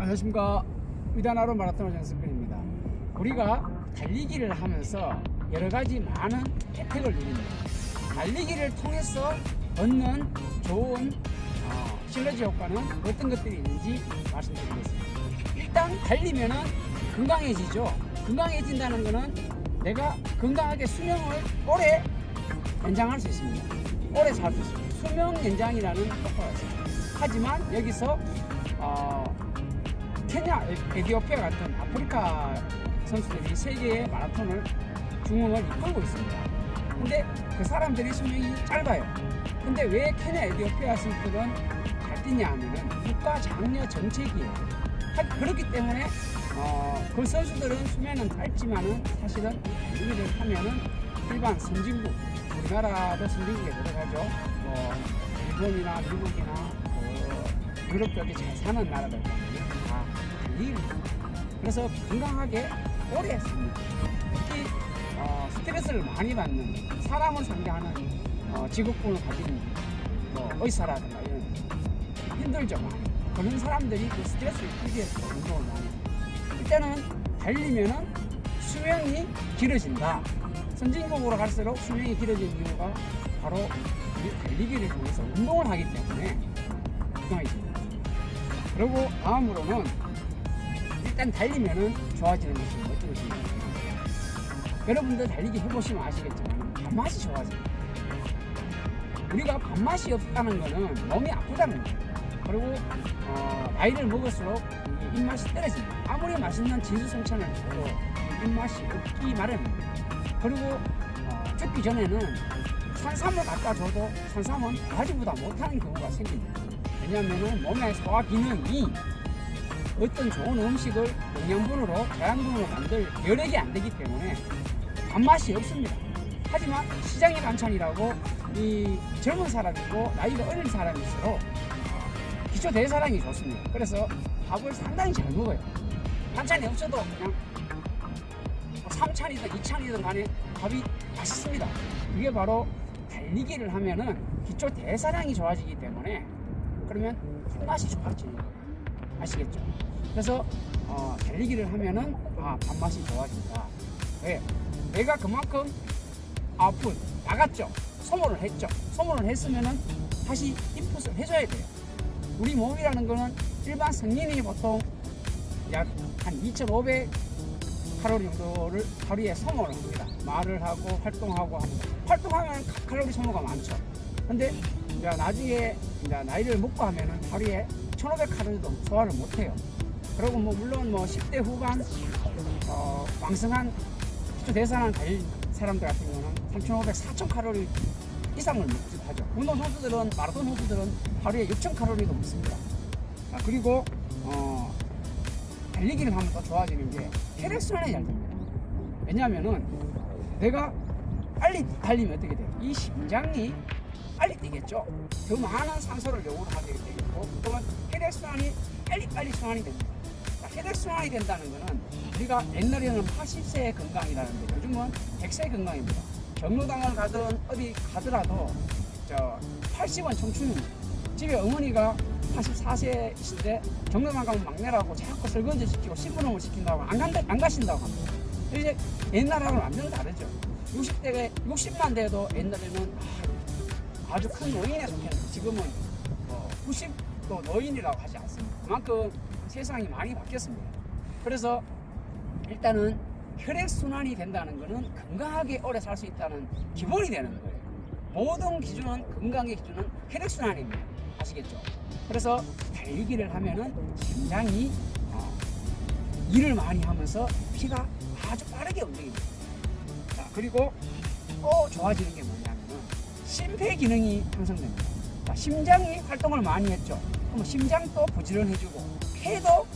안녕하십니까. 위다나로 마라톤 정승근입니다. 우리가 달리기를 하면서 여러 가지 많은 혜택을 누립니다. 달리기를 통해서 얻는 좋은 시너지 효과는 어떤 것들이 있는지 말씀드리겠습니다. 일단 달리면은 건강해지죠. 건강해진다는 것은 내가 건강하게 수명을 오래 연장할 수 있습니다. 오래 살 수 있습니다. 수명 연장이라는 효과가 있습니다. 하지만 여기서 케냐, 에티오피아 같은 아프리카 선수들이 세계의 마라톤을 중흥을 이끌고 있습니다. 근데 그 사람들이 수명이 짧아요. 근데 왜 케냐, 에티오피아 선수들은 잘 뛰냐 하면은 국가 장려 정책이에요. 그렇기 때문에 그 선수들은 수명은 짧지만은 사실은 달리기를 하면은 일반 선진국, 우리나라도 선진국에 들어가죠. 일본이나 미국이나 유럽 쪽에 잘 사는 나라들 다 달리기를 그래서 건강하게 오래 삽니다. 특히 스트레스를 많이 받는 사람을 상대하는 직업군을 가진 의사라든가 이런 힘들죠 많이. 그런 사람들이 그 스트레스를 풀기 위해서 운동을 많이 해요. 일단은 달리면은 수명이 길어진다. 선진국으로 갈수록 수명이 길어진 이유가 바로 이 달리기를 통해서 운동을 하기 때문에 건강해집니다. 그리고 다음으로는 일단 달리면은 좋아지는 것이 어떤 것인가. 여러분들 달리기 해보시면 아시겠지만 밥맛이 좋아집니다. 우리가 밥맛이 없다는 것은 몸이 아프다는 거예요. 그리고 나이를 먹을수록 입맛이 떨어집니다. 아무리 맛있는 진수성찬을 줘도 입맛이 없기 마련입니다. 그리고 죽기 전에는 산삼을 갖다 줘도 산삼은 바가지보다 못하는 경우가 생깁니다. 왜냐하면 몸의 소화 기능이 어떤 좋은 음식을 영양분으로 계란분으로 만들 여력이 안 되기 때문에 밥맛이 없습니다. 하지만 시장의 반찬이라고 이 젊은 사람이고 나이가 어린 사람일수록 기초 대사량이 좋습니다. 그래서 밥을 상당히 잘 먹어요. 반찬이 없어도 그냥 3찬이든 2찬이든 간에 밥이 맛있습니다. 이게 바로 달리기를 하면은 기초 대사량이 좋아지기 때문에 그러면 맛이 좋아지는 거예요. 아시겠죠? 그래서 달리기를 하면은 밥맛이 좋아진다. 왜? 내가 그만큼 나갔죠. 소모를 했죠. 소모를 했으면은 다시 인풋을 해줘야 돼요. 우리 몸이라는 거는 일반 성인이 보통 약 한 2,500 칼로리 정도를 하루에 소모를 합니다. 말을 하고 활동하고 합니다. 활동하면 칼로리 소모가 많죠. 근데 나중에 나이를 먹고 하면은 하루에 1,500 칼로리도 소화를 못해요. 그리고 물론 10대 후반 왕성한 기초 대사량 달린 사람들 같은 경우는 3,500, 4,000 칼로리 이상을 먹기도 하죠. 운동 선수들은 마라톤 선수들은 하루에 6,000 칼로리도 먹습니다. 그리고 달리기를 하면 더 좋아지는 게 혈액순환이 잘 됩니다. 왜냐하면은 내가 빨리 달리면 어떻게 돼요? 이 심장이 빨리 뛰겠죠. 더 많은 산소를 요구하게 되겠고, 그러면 혈액순환이 빨리 순환이 됩니다. 혈액순환이 된다는 것은 우리가 옛날에는 80세의 건강이라는데 요즘은 100세의 건강입니다. 경로당을 가든 어디 가더라도 80은 청춘입니다. 집에 어머니가 84세이신데 경로당 가면 막내라고 자꾸 설거지 시키고 신분음을 시킨다고 안 가신다고 합니다. 이제 옛날하고는 완전 다르죠. 60만 돼도 옛날에는 아주 큰 노인에 속했는데 지금은 90도 노인이라고 하지 않습니다. 그만큼 세상이 많이 바뀌었습니다. 그래서 일단은 혈액순환이 된다는 것은 건강하게 오래 살 수 있다는 기본이 되는 거예요. 모든 기준은, 건강의 기준은 혈액순환입니다. 아시겠죠? 그래서 달리기를 하면은 심장이 일을 많이 하면서 피가 아주 빠르게 움직입니다. 자, 그리고 또 좋아지는 게 뭐냐면은 심폐 기능이 향상됩니다. 자, 심장이 활동을 많이 했죠. 그럼 심장도 부지런해지고 폐도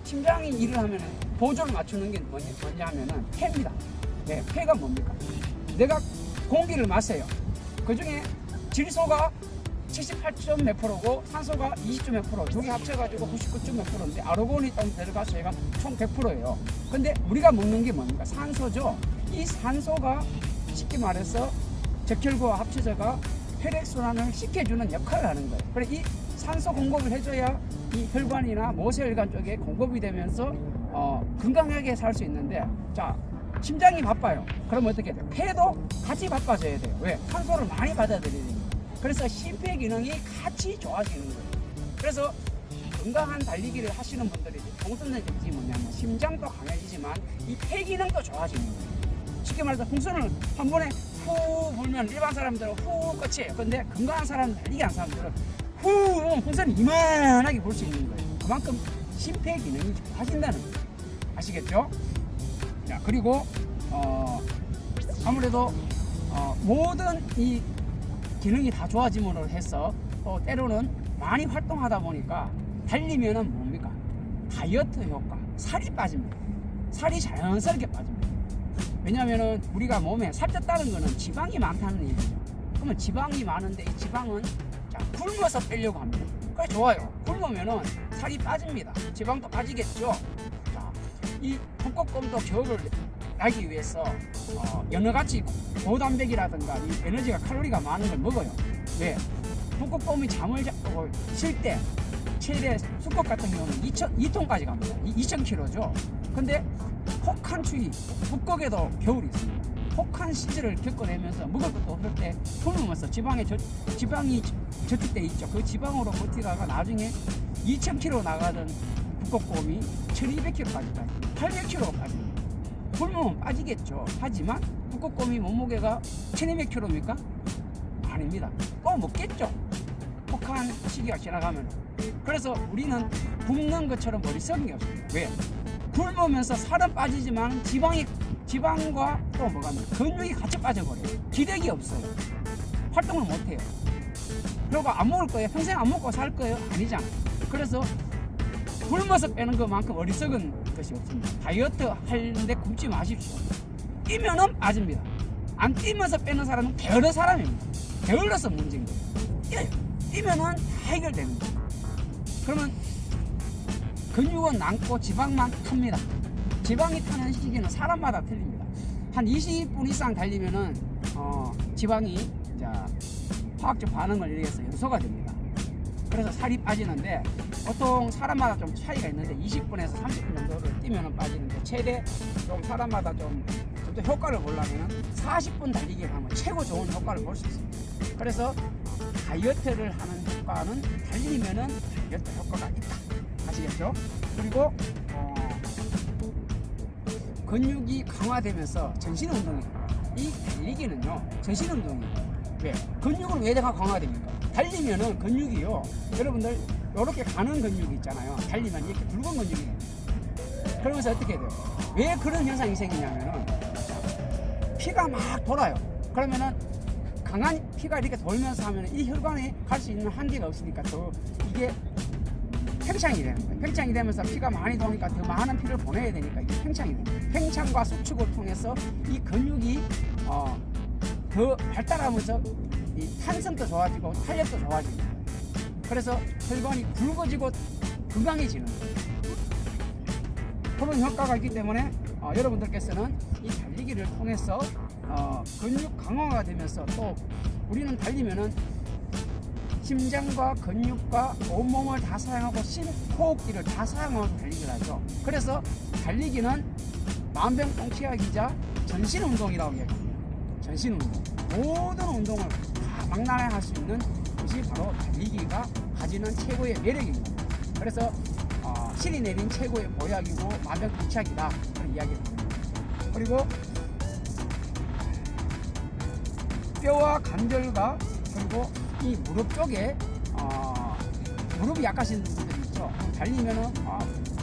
심장이 일을 하면은 보조를 맞추는 게 뭐냐 하면은 폐입니다. 네, 폐가 뭡니까? 내가 공기를 마셔요. 그 중에 질소가 78점 몇 프로고 산소가 20점 몇 프로, 두 개 합쳐가지고 99점 몇 프로인데 아르곤이 좀 들어가서 얘가 총 100%예요. 근데 우리가 먹는 게 뭡니까? 산소죠. 이 산소가 쉽게 말해서 적혈구와 합쳐져가 혈액순환을 시켜주는 역할을 하는 거예요. 그래 이 산소 공급을 해줘야 이 혈관이나 모세혈관 쪽에 공급이 되면서 건강하게 살 수 있는데, 자 심장이 바빠요. 그럼 어떻게 돼요? 폐도 같이 바빠져야 돼요. 왜? 산소를 많이 받아들여야 돼요. 그래서 심폐 기능이 같이 좋아지는 거예요. 그래서 건강한 달리기를 하시는 분들이 공통된 점이 뭐냐면 심장도 강해지지만 이 폐 기능도 좋아지는 거예요. 쉽게 말해서 풍선을 한 번에 후 불면 일반 사람들은 후 끝이에요. 근데 건강한 사람, 달리기하는 사람들은 후 풍선을 이만하게 불 수 있는 거예요. 그만큼 심폐 기능이 좋아진다는 거예요. 아시겠죠? 자, 그리고 아무래도 모든 이 기능이 다 좋아짐으로 해서 또 때로는 많이 활동하다 보니까 달리면은 뭡니까? 다이어트 효과, 살이 빠집니다. 살이 자연스럽게 빠집니다. 왜냐면은 우리가 몸에 살쪘다는 거는 지방이 많다는 얘기죠. 그러면 지방이 많은데 이 지방은 자, 굶어서 빼려고 합니다. 그래 좋아요. 굶으면은 살이 빠집니다. 지방도 빠지겠죠. 자, 이 북극곰도 겨울을 나기 위해서 여러 가지 고단백이라든가 이 에너지가 칼로리가 많은 걸 먹어요. 왜? 북극곰이 잠을 자고 쉴 때 최대 수컷 같은 경우는 2톤까지 갑니다. 2,000kg죠. 근데 혹한 추위, 북극에도 겨울이 있습니다. 혹한 시절을 겪어내면서 먹을 것도 없을 때 굶으면서 지방이 저축돼 있죠. 그 지방으로 버티다가 나중에 2,000kg 나가던 북극곰이 1,200kg까지 빠집니다. 800kg까지. 굶으면 빠지겠죠. 하지만 북극곰이 몸무게가 1,200kg입니까? 아닙니다. 또 먹겠죠. 혹한 시기가 지나가면. 그래서 우리는 굶는 것처럼 머릿속이 없습니다. 왜? 굶으면서 살은 빠지지만 지방과 또 뭐가 근육이 같이 빠져버려요. 기력이 없어요. 활동을 못해요. 그리고 안 먹을 거예요. 평생 안 먹고 살 거예요? 아니잖아. 그래서 굶어서 빼는 것만큼 어리석은 것이 없습니다. 다이어트 하는데 굶지 마십시오. 뛰면은 빠집니다. 안 뛰면서 빼는 사람은 게으른 사람입니다. 게을러서 문제인 거예요. 뛰면은 다 해결되는 거예요. 그러면 근육은 남고 지방만 탑니다. 지방이 타는 시기는 사람마다 틀립니다. 한 20분 이상 달리면은 지방이 화학적 반응을 일으켜서 연소가 됩니다. 그래서 살이 빠지는데 보통 사람마다 좀 차이가 있는데 20분에서 30분 정도를 뛰면은 빠지는데 최대 좀 사람마다 좀 더 효과를 보려면 40분 달리기를 하면 최고 좋은 효과를 볼 수 있습니다. 그래서 다이어트를 하는 효과는 달리면은 다이어트 효과가 있다. 아시겠죠? 그리고 근육이 강화되면서 전신운동이 이 달리기는요 전신운동이에요. 왜? 근육은 왜 내가 강화됩니까? 달리면은 근육이요 여러분들 이렇게 가는 근육이 있잖아요. 달리면 이렇게 굵은 근육이 돼요. 그러면서 어떻게 돼요? 왜 그런 현상이 생기냐면은 피가 막 돌아요. 그러면은 강한 피가 이렇게 돌면서 하면 이 혈관에 갈 수 있는 한계가 없으니까 더 이게 팽창이 되는 거예요. 팽창이 되면서 피가 많이 도니까 더 많은 피를 보내야 되니까 이게 팽창이 돼요. 팽창과 수축을 통해서 이 근육이 더 발달하면서 이 탄성도 좋아지고 탄력도 좋아지고 그래서 혈관이 굵어지고 건강해지는 거예요. 그런 효과가 있기 때문에 여러분들께서는 이 달리기를 통해서 근육 강화가 되면서 또 우리는 달리면은 심장과 근육과 온몸을 다 사용하고 심호흡기를 다 사용하면서 달리기를 하죠. 그래서 달리기는 만병통치약이자 전신운동이라고 얘기합니다. 전신운동. 모든 운동을 다 망라해 할 수 있는 것이 바로 달리기가 가지는 최고의 매력입니다. 그래서 신이 내린 최고의 보약이고 만병통치약이다 그런 이야기를 합니다. 그리고 뼈와 관절과 그리고 이 무릎 쪽에 무릎이 약하신 분들이 있죠. 달리면은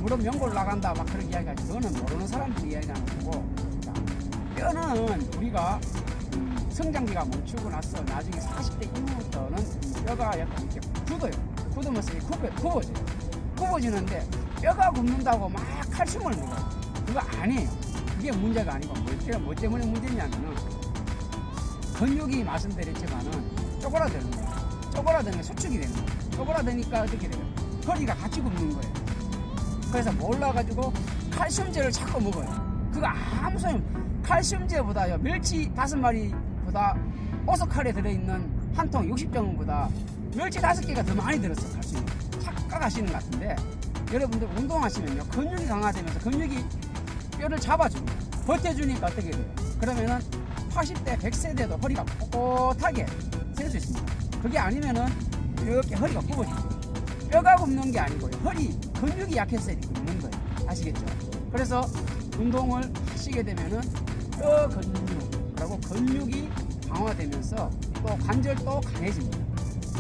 무릎 연골 나간다 막 그런 이야기가 있죠. 그거는 모르는 사람들이 이야기하는 거고 뼈는 우리가 성장기가 멈추고 나서 나중에 40대 이후부터는 뼈가 약간 이렇게 굳어요. 굳으면서 굽어지는데 뼈가 굽는다고 막 칼슘을 먹어요. 그거 아니에요. 그게 문제가 아니고 뭐 때문에 문제냐면은 근육이 말씀드렸지만은 쪼그라드는 거예요. 쪼그라드는 게 수축이 되는 거예요. 쪼그라드니까 어떻게 돼요? 허리가 같이 굽는 거예요. 그래서 몰라가지고 칼슘제를 자꾸 먹어요. 그거 아무 소용. 칼슘제보다요 멸치 5마리보다 오석칼에 들어있는 한 통 60정보다 멸치 5개가 더 많이 들었어. 칼슘이. 착각하시는 것 같은데 여러분들 운동하시면요 근육이 강화되면서 근육이 뼈를 잡아줍니다. 버텨주니까 어떻게 돼요? 그러면은 80대 100세 돼도 허리가 꼿꼿하게 셀 수 있습니다. 그게 아니면은 이렇게 허리가 굽어지죠. 뼈가 굽는 게 아니고요 근육이 약해서 이렇게 굽는 거예요. 아시겠죠? 그래서 운동을 하시게 되면은 뼈 근육 그리고 근육이 강화되면서 또 관절도 강해집니다.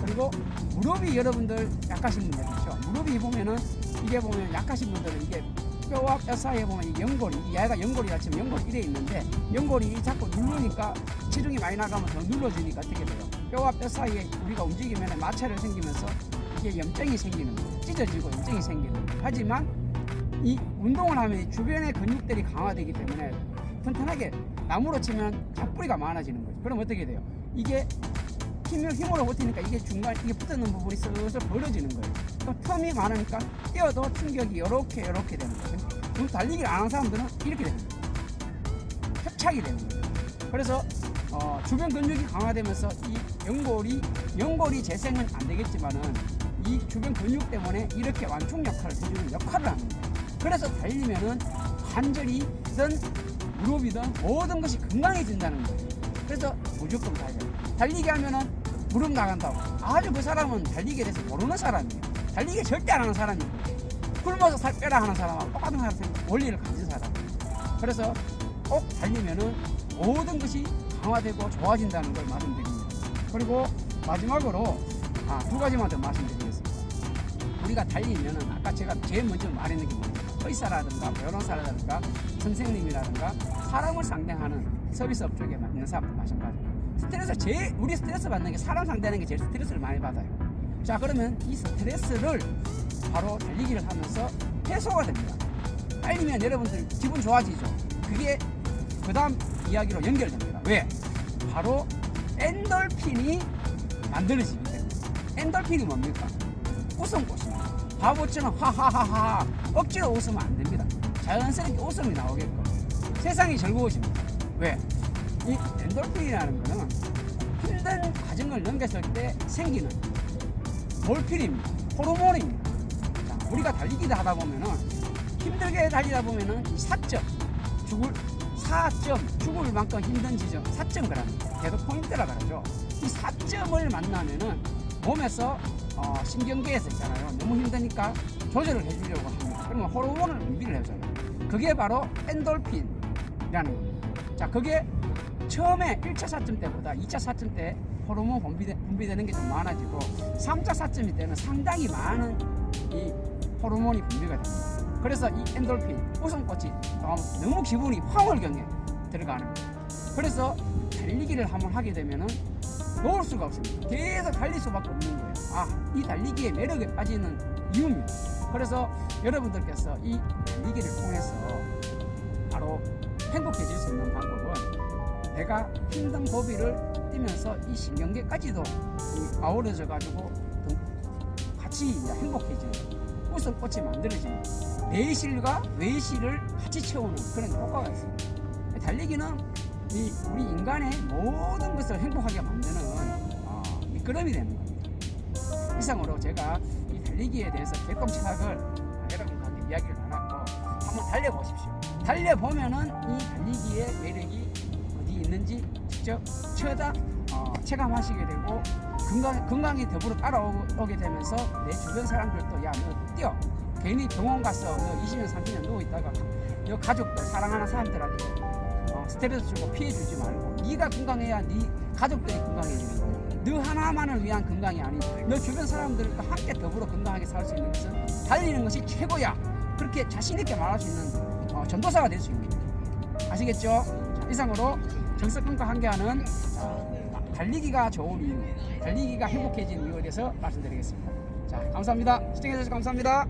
그리고 무릎이 여러분들 약하신 분들 있죠. 무릎이 보면은 이게 보면 약하신 분들은 이게 뼈와 뼈 사이에 보면 이 연골이 얘가 연골이라 치면 연골이 이래 있는데 연골이 자꾸 누르니까 체중이 많이 나가면 더 눌러지니까 어떻게 돼요? 뼈와 뼈 사이에 우리가 움직이면 마찰이 생기면서 이게 염증이 생기는 거예요. 찢어지고 염증이 생기는 거예요. 하지만 이 운동을 하면 이 주변의 근육들이 강화되기 때문에 튼튼하게 나무로 치면 잡뿌리가 많아지는 거죠. 그럼 어떻게 돼요? 이게 힘으로 버티니까 이게 중간 이게 붙어있는 부분이 슬슬 벌어지는 거예요. 그럼 텀이 많으니까 뛰어도 충격이 이렇게 되는 거예요. 달리기를 안 하는 사람들은 이렇게 되는 거예요. 협착이 되는 거예요. 그래서 주변 근육이 강화되면서 이 연골이 재생은 안 되겠지만은 이 주변 근육 때문에 이렇게 완충 역할을 해주는 역할을 하는 거예요. 그래서 달리면은 관절이든 무릎이든 모든 것이 건강해진다는 거예요. 그래서 무조건 달려요. 달리기 하면은 무릎 나간다고. 아주 그 사람은 달리기에 대해서 모르는 사람이에요. 달리기 절대 안 하는 사람이고 굶어서 살 빼라 하는 사람하고 똑같은 원리를 가진 사람. 그래서 꼭 달리면은 모든 것이 강화되고 좋아진다는 걸 말씀드립니다. 그리고 마지막으로 2가지만 더 말씀드리겠습니다. 우리가 달리면은 아까 제가 제일 먼저 말했는 게 뭐냐면 의사라든가 변호사라든가 선생님이라든가 사람을 상대하는 서비스 업종에 있는 사람도 마찬가지예요. 우리 스트레스 받는 게 사람 상대하는 게 제일 스트레스를 많이 받아요. 자, 그러면 이 스트레스를 바로 달리기를 하면서 해소가 됩니다. 달리면 여러분들 기분 좋아지죠. 그게 그 다음 이야기로 연결됩니다. 왜? 바로 엔돌핀이 만들어지기 때문에. 엔돌핀이 뭡니까? 웃음꽃입니다. 바보처럼 하하하하 억지로 웃으면 안 됩니다. 자연스럽게 웃음이 나오게끔 세상이 즐거워집니다. 왜? 이 엔돌핀이라는 거는 힘든 과정을 넘겼을 때 생기는 몰필입니다. 호르몬입니다. 자, 우리가 달리기를 하다 보면은 힘들게 달리다 보면은 이 4점 죽을 만큼 힘든 지점 4점 그럽니다. 계속 포인트라고 하죠. 이 4점을 만나면은 몸에서 신경계에서 있잖아요. 너무 힘드니까 조절을 해주려고 합니다. 그러면 호르몬을 분비를 해줘요. 그게 바로 엔돌핀이라는 겁니다. 자, 그게 처음에 1차 4점 때보다 2차 4점 때 호르몬 분비되는 게 좀 많아지고 3차 4점일 때는 상당히 많은 이 호르몬이 분비가 됩니다. 그래서 이 엔돌핀, 웃음꽃이 너무 기분이 황홀경에 들어가는 거예요. 그래서 달리기를 한번 하게 되면은 놓을 수가 없습니다. 계속 달릴 수밖에 없는 거예요. 이 달리기의 매력에 빠지는 이유입니다. 그래서 여러분들께서 이 달리기를 통해서 바로 행복해질 수 있는 방법은 내가 힘든 고비를 뛰면서 이 신경계까지도 아우러져 가지고 같이 행복해지는 웃음꽃이 만들어지는 내실과 외실을 같이 채우는 그런 효과가 있습니다. 달리기는 우리 인간의 모든 것을 행복하게 만드는 미끄럼이 되는 겁니다. 이상으로 제가 이 달리기에 대해서 개똥차학을 여러분과 이야기를 나눴고 한번 달려보십시오. 달려보면은 이 달리기의 매력이 어디 있는지 직접 체감하시게 되고 건강이 더불어 따라오게 되면서 내 주변 사람들도 야, 너 뛰어. 괜히 병원 가서 너 20년 30년 누워있다가 너 가족들 사랑하는 사람들한테 스트레스 주고 피해 주지 말고 네가 건강해야 네 가족들이 건강해지는 거야. 너 하나만을 위한 건강이 아닌 너 주변 사람들과 함께 더불어 건강하게 살 수 있는 것은 달리는 것이 최고야. 그렇게 자신 있게 말할 수 있는 전도사가 될 수 있는 거예요. 아시겠죠? 자, 이상으로 정석근과 함께하는 달리기가 좋은 이유, 달리기가 행복해지는 이유에 대해서 말씀드리겠습니다. 자, 감사합니다. 시청해주셔서 감사합니다.